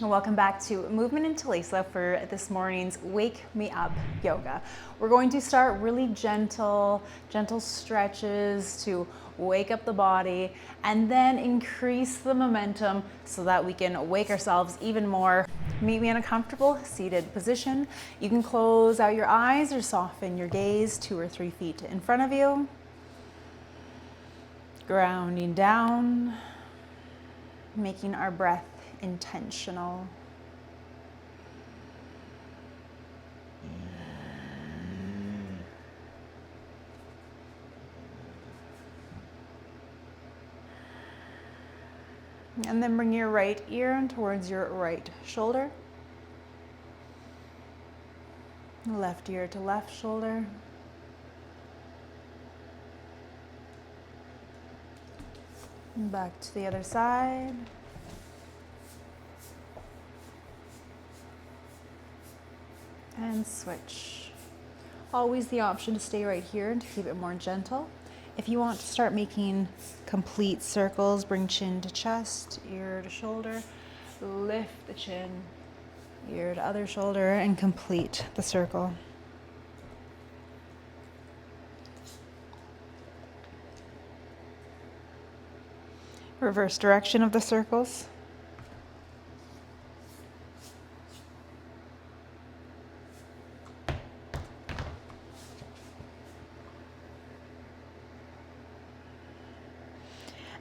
Welcome back to Movement in Talisa for this morning's Wake Me Up yoga. We're going to start really gentle stretches to wake up the body and then increase the momentum so that we can wake ourselves even more. Meet me in a comfortable seated position. You can close out your eyes or soften your gaze 2 or 3 feet in front of you. Grounding down, making our breath intentional. And then bring your right ear towards your right shoulder. Left ear to left shoulder. Back to the other side. And switch. Always the option to stay right here and to keep it more gentle. If you want to start making complete circles, bring chin to chest, ear to shoulder, lift the chin, ear to other shoulder, and complete the circle. Reverse direction of the circles.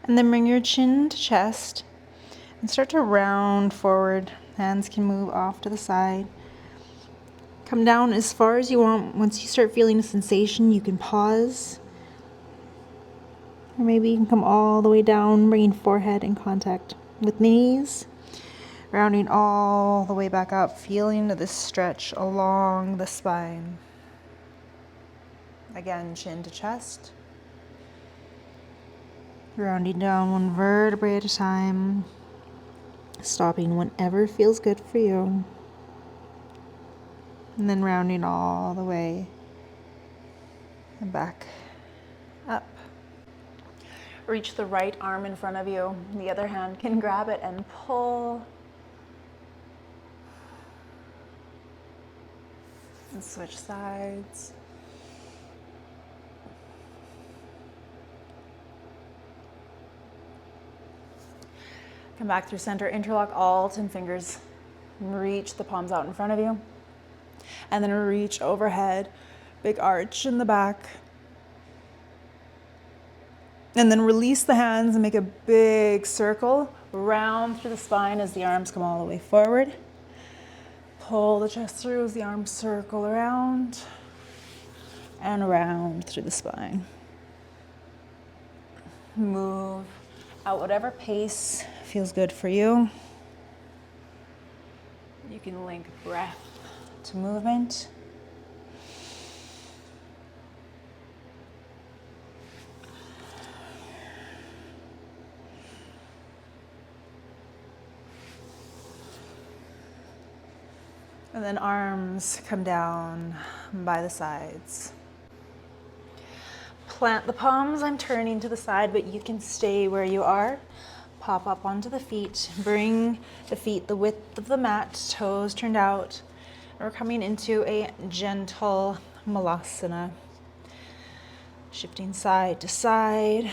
And then bring your chin to chest and start to round forward. Hands can move off to the side. Come down as far as you want. Once you start feeling a sensation, you can pause. Or maybe you can come all the way down, bringing forehead in contact with knees. Rounding all the way back up, feeling this stretch along the spine. Again, chin to chest. Rounding down one vertebrae at a time, stopping whenever feels good for you. And then rounding all the way and back up. Reach the right arm in front of you. The other hand can grab it and pull. And switch sides. Come back through center, interlock all 10 fingers. Reach the palms out in front of you. And then reach overhead, big arch in the back. And then release the hands and make a big circle, round through the spine as the arms come all the way forward. Pull the chest through as the arms circle around and around through the spine. Move at whatever pace feels good for you. You can link breath to movement. And then arms come down by the sides. Plant the palms. I'm turning to the side, but you can stay where you are. Pop up onto the feet. Bring the feet the width of the mat, toes turned out. And we're coming into a gentle malasana. Shifting side to side.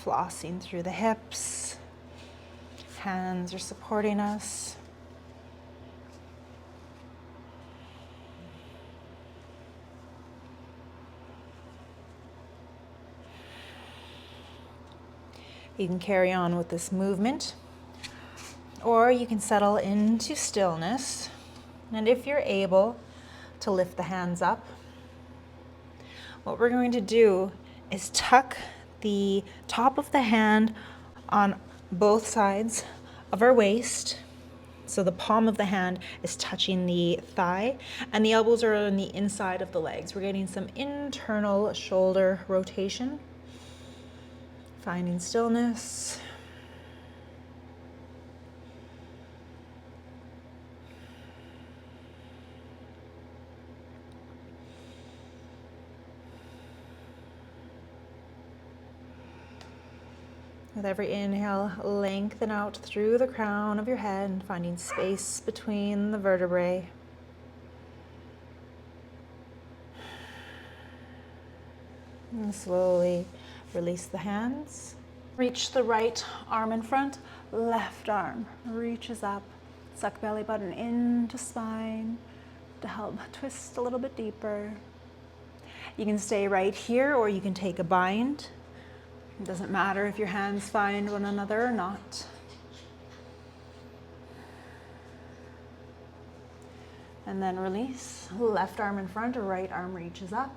Flossing through the hips. Hands are supporting us. You can carry on with this movement, or you can settle into stillness. And if you're able to lift the hands up, what we're going to do is tuck the top of the hand on both sides of our waist. So the palm of the hand is touching the thigh, and the elbows are on the inside of the legs. We're getting some internal shoulder rotation. Finding stillness. With every inhale, lengthen out through the crown of your head, finding space between the vertebrae. And slowly release the hands. Reach the right arm in front, left arm reaches up. Suck belly button into spine to help twist a little bit deeper. You can stay right here or you can take a bind. It doesn't matter if your hands find one another or not. And then release. Left arm in front, right arm reaches up.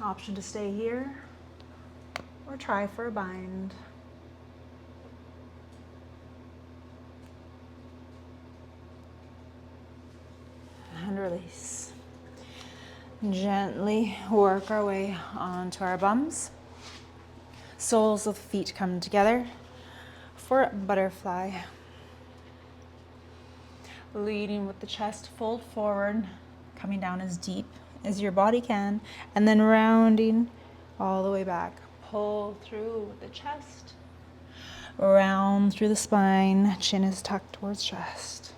Option to stay here or try for a bind. And release. Gently work our way onto our bums. Soles of the feet come together for butterfly. Leading with the chest fold forward, coming down as deep as your body can, and then rounding all the way back. Pull through with the chest, round through the spine, chin is tucked towards chest.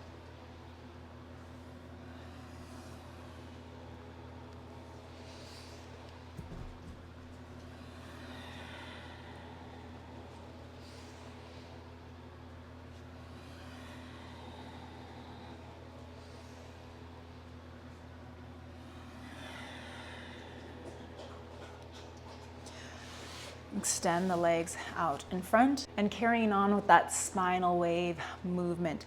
Extend the legs out in front and carrying on with that spinal wave movement.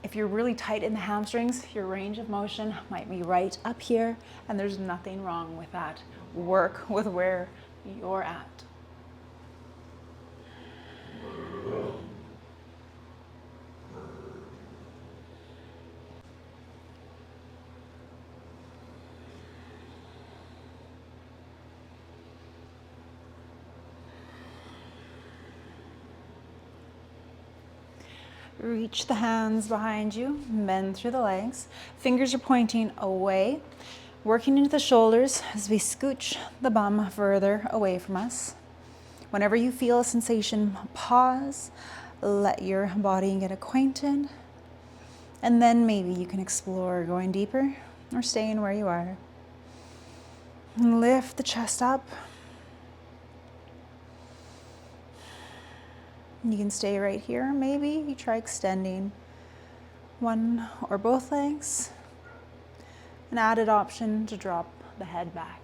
If you're really tight in the hamstrings, your range of motion might be right up here, and there's nothing wrong with that. Work with where you're at. Reach the hands behind you, bend through the legs. Fingers are pointing away, working into the shoulders as we scooch the bum further away from us. Whenever you feel a sensation, pause, let your body get acquainted, and then maybe you can explore going deeper or staying where you are. And lift the chest up. You can stay right here. Maybe you try extending one or both legs. An added option to drop the head back.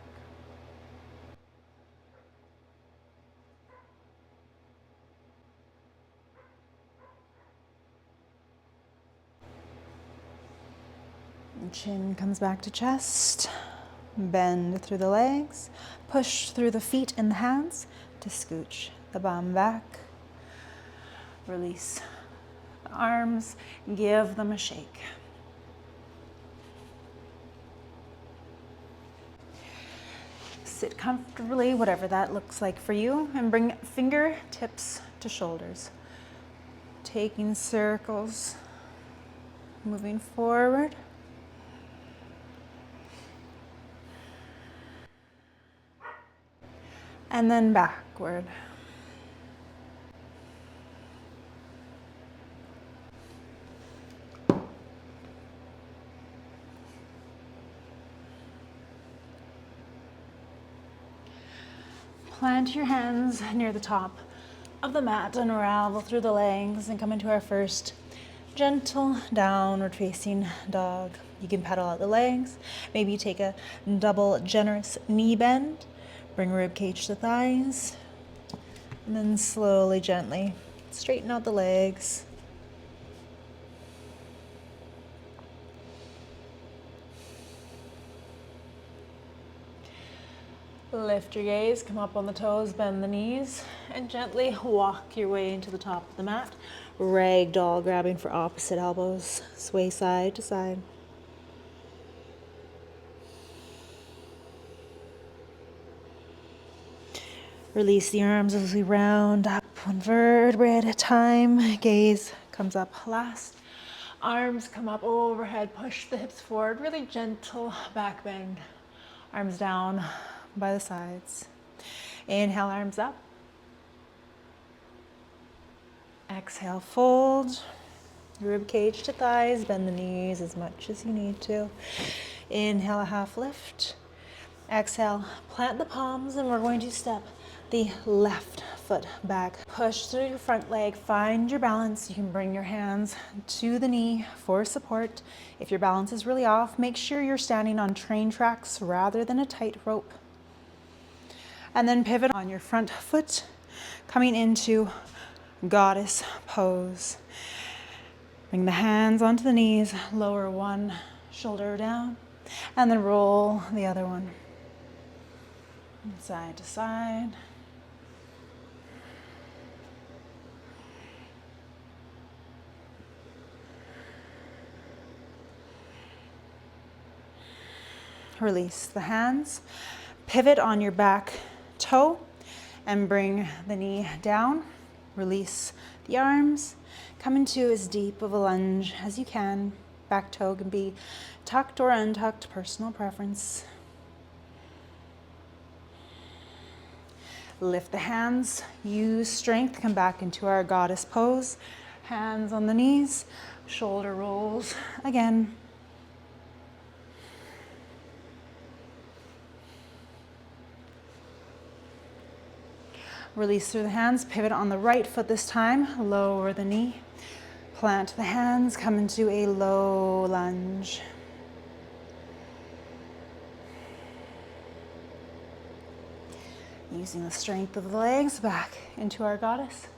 And chin comes back to chest. Bend through the legs. Push through the feet and the hands to scooch the bum back. Release the arms, give them a shake. Sit comfortably, whatever that looks like for you, and bring fingertips to shoulders. Taking circles, moving forward. And then backward. Plant your hands near the top of the mat, unravel through the legs, and come into our first gentle downward facing dog. You can pedal out the legs. Maybe you take a double generous knee bend. Bring rib cage to thighs. And then slowly, gently straighten out the legs. Lift your gaze, come up on the toes, bend the knees, and gently walk your way into the top of the mat. Ragdoll, grabbing for opposite elbows. Sway side to side. Release the arms as we round up one vertebrae at a time. Gaze comes up last. Arms come up overhead, push the hips forward, really gentle back bend. Arms down by the sides. Inhale, arms up. Exhale, fold. Rib cage to thighs, bend the knees as much as you need to. Inhale, a half lift. Exhale, plant the palms, and we're going to step the left foot back. Push through your front leg, find your balance. You can bring your hands to the knee for support. If your balance is really off, make sure you're standing on train tracks rather than a tight rope. And then pivot on your front foot, coming into goddess pose. Bring the hands onto the knees, lower one shoulder down, and then roll the other one. Side to side. Release the hands. Pivot on your back toe and bring the knee down. Release the arms. Come into as deep of a lunge as you can. Back toe can be tucked or untucked, personal preference. Lift the hands, use strength, come back into our goddess pose. Hands on the knees, shoulder rolls again. Release through the hands, pivot on the right foot this time, lower the knee. Plant the hands, come into a low lunge. Using the strength of the legs back into our goddess.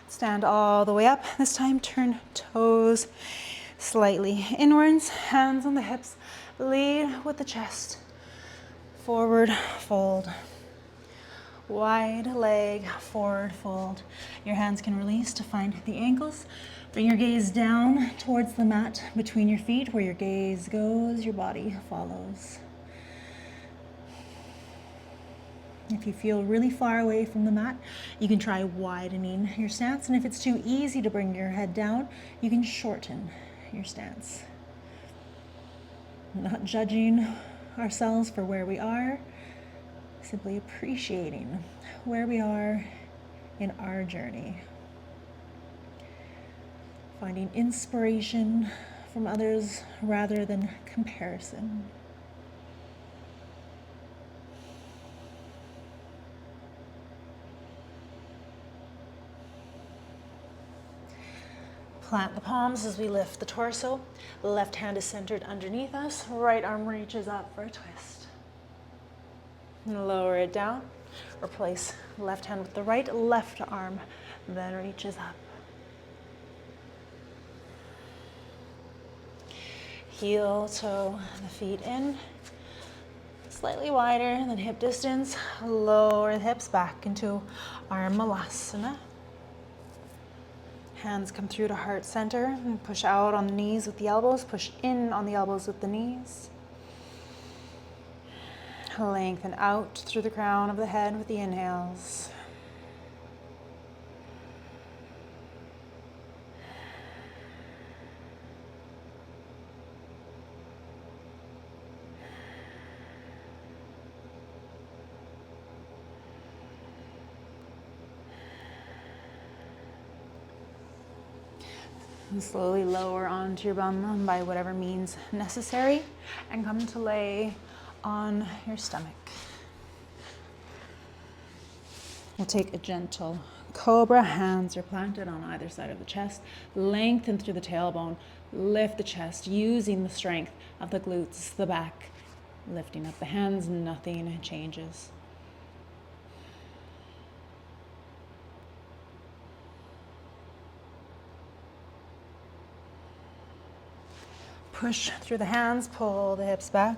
Stand all the way up. This time turn toes slightly inwards, hands on the hips. Lead with the chest. Forward fold. Wide leg, forward fold. Your hands can release to find the ankles. Bring your gaze down towards the mat between your feet. Where your gaze goes, your body follows. If you feel really far away from the mat, you can try widening your stance. And if it's too easy to bring your head down, you can shorten your stance. Not judging ourselves for where we are, simply appreciating where we are in our journey. Finding inspiration from others rather than comparison. Plant the palms as we lift the torso. The left hand is centered underneath us. Right arm reaches up for a twist. And lower it down. Replace left hand with the right, left arm then reaches up. Heel toe the feet in. Slightly wider than hip distance. Lower the hips back into our malasana. Hands come through to heart center and push out on the knees with the elbows. Push in on the elbows with the knees. Lengthen out through the crown of the head with the inhales. And slowly lower onto your bum by whatever means necessary and come to lay on your stomach. We'll take a gentle cobra. Hands are planted on either side of the chest. Lengthen through the tailbone. Lift the chest using the strength of the glutes, the back. Lifting up the hands, nothing changes. Push through the hands, pull the hips back.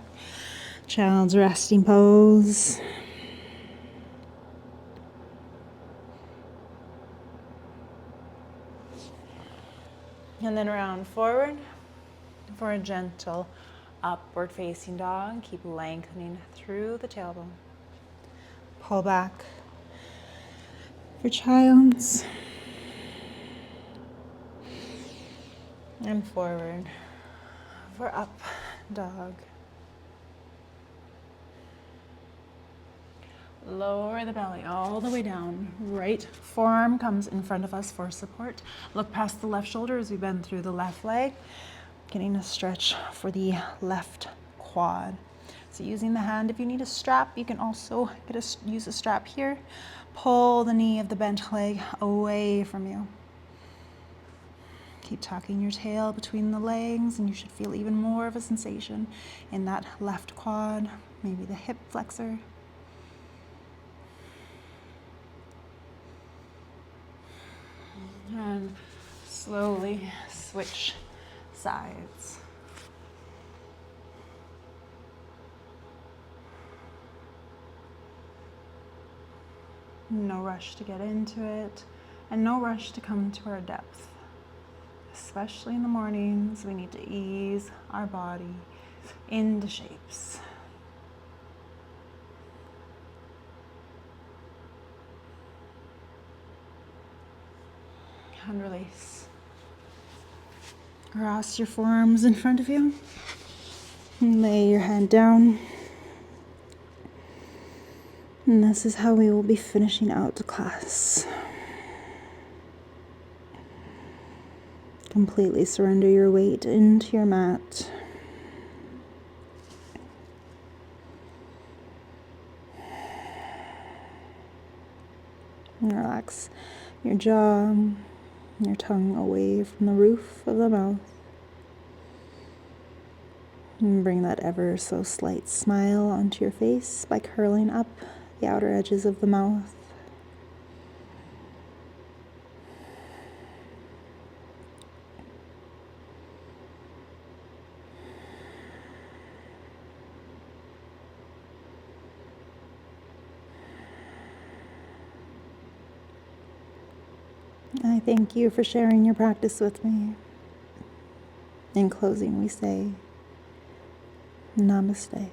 Child's resting pose. And then round forward for a gentle upward facing dog. Keep lengthening through the tailbone. Pull back for child's. And forward for up dog. Lower the belly all the way down. Right forearm comes in front of us for support. Look past the left shoulder as we bend through the left leg, getting a stretch for the left quad. So using the hand, if you need a strap, you can also use a strap here. Pull the knee of the bent leg away from you. Keep tucking your tail between the legs, and you should feel even more of a sensation in that left quad, maybe the hip flexor. And slowly switch sides. No rush to get into it, and no rush to come to our depth. Especially in the mornings, we need to ease our body into shapes. And release. Cross your forearms in front of you. Lay your head down. And this is how we will be finishing out the class. Completely surrender your weight into your mat. And relax your jaw, your tongue away from the roof of the mouth. And bring that ever so slight smile onto your face by curling up the outer edges of the mouth. I thank you for sharing your practice with me. In closing, we say, Namaste.